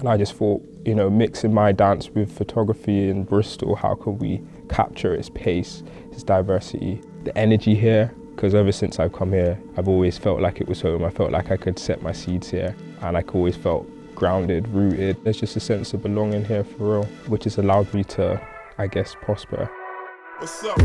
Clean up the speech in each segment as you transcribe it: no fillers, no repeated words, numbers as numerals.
And I just thought, you know, mixing my dance with photography in Bristol, how can we capture its pace, its diversity, the energy here? Because ever since I've come here, I've always felt like it was home. I felt like I could set my seeds here, and I always felt grounded, rooted. There's just a sense of belonging here for real, which has allowed me to, I guess, prosper. What's up?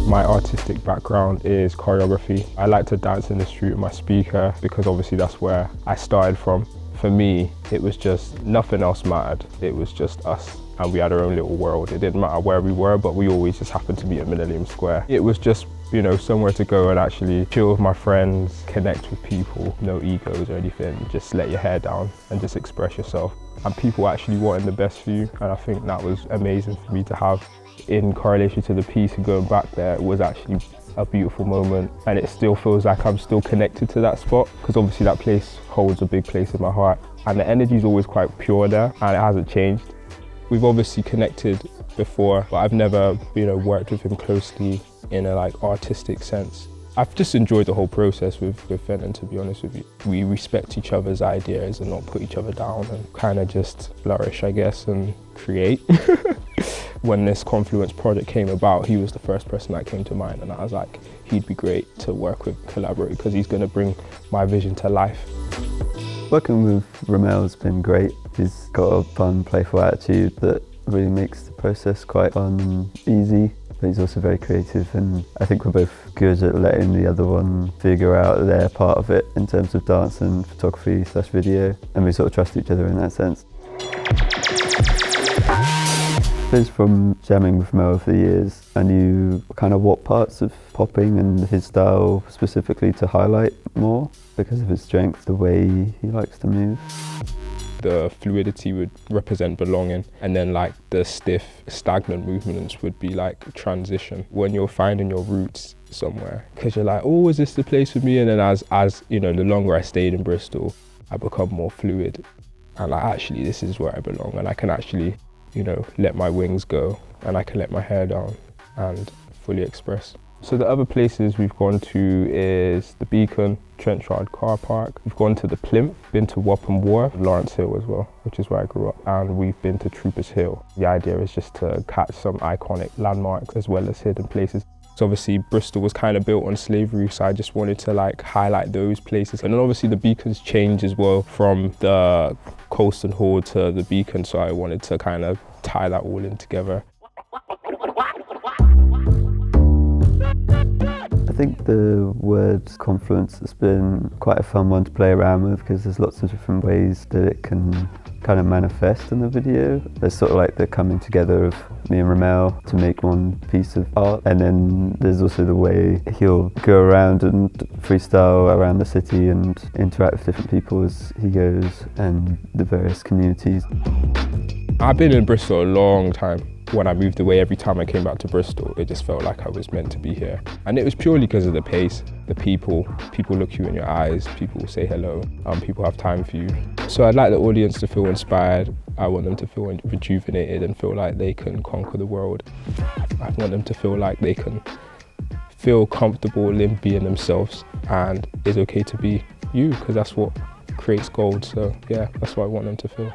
My artistic background is choreography. I like to dance in the street with my speaker because obviously that's where I started from. For me, it was just nothing else mattered. It was just us, and we had our own little world. It didn't matter where we were, but we always just happened to be at Millennium Square. It was just, you know, somewhere to go and actually chill with my friends, connect with people, no egos or anything. Just let your hair down and just express yourself. And people actually wanting the best for you, and I think that was amazing for me to have. In correlation to the piece and going back there, it was actually a beautiful moment, and it still feels like I'm still connected to that spot, because obviously that place holds a big place in my heart, and the energy is always quite pure there, and it hasn't changed. We've obviously connected before, but I've never, you know, worked with him closely in a like artistic sense. I've just enjoyed the whole process with Fenton, to be honest with you. We respect each other's ideas and not put each other down, and kind of just flourish, I guess, and create. When this Confluence project came about, he was the first person that came to mind, and I was like, he'd be great to work with, collaborate, because he's going to bring my vision to life. Working with Ramelle has been great. He's got a fun, playful attitude that really makes the process quite fun and easy. But he's also very creative, and I think we're both good at letting the other one figure out their part of it in terms of dance and photography/video, and we sort of trust each other in that sense. From jamming with Mel over the years, I knew kind of what parts of popping and his style specifically to highlight more because of his strength, the way he likes to move. The fluidity would represent belonging, and then like the stiff, stagnant movements would be like transition. When you're finding your roots somewhere, because you're like, oh, is this the place for me? And then as you know, the longer I stayed in Bristol, I become more fluid, and like actually this is where I belong, and I can actually, you know, let my wings go, and I can let my hair down and fully express. So the other places we've gone to is the Beacon, Trenchard Car Park. We've gone to the Plimp, been to Wapham Wharf, Lawrence Hill as well, which is where I grew up, and we've been to Troopers Hill. The idea is just to catch some iconic landmarks as well as hidden places. So obviously Bristol was kind of built on slavery, so I just wanted to like highlight those places. And then obviously the Beacon's changed as well from the Colston Hall to the Beacon, so I wanted to kind of tie that all in together. I think the word confluence has been quite a fun one to play around with because there's lots of different ways that it can kind of manifest in the video. There's sort of like the coming together of me and Ramelle to make one piece of art, and then there's also the way he'll go around and freestyle around the city and interact with different people as he goes and the various communities. I've been in Bristol a long time. When I moved away, every time I came back to Bristol, it just felt like I was meant to be here. And it was purely because of the pace, the people look you in your eyes, people say hello, people have time for you. So I'd like the audience to feel inspired. I want them to feel rejuvenated and feel like they can conquer the world. I want them to feel like they can feel comfortable in being themselves, and it's okay to be you, because that's what creates gold. So yeah, that's what I want them to feel.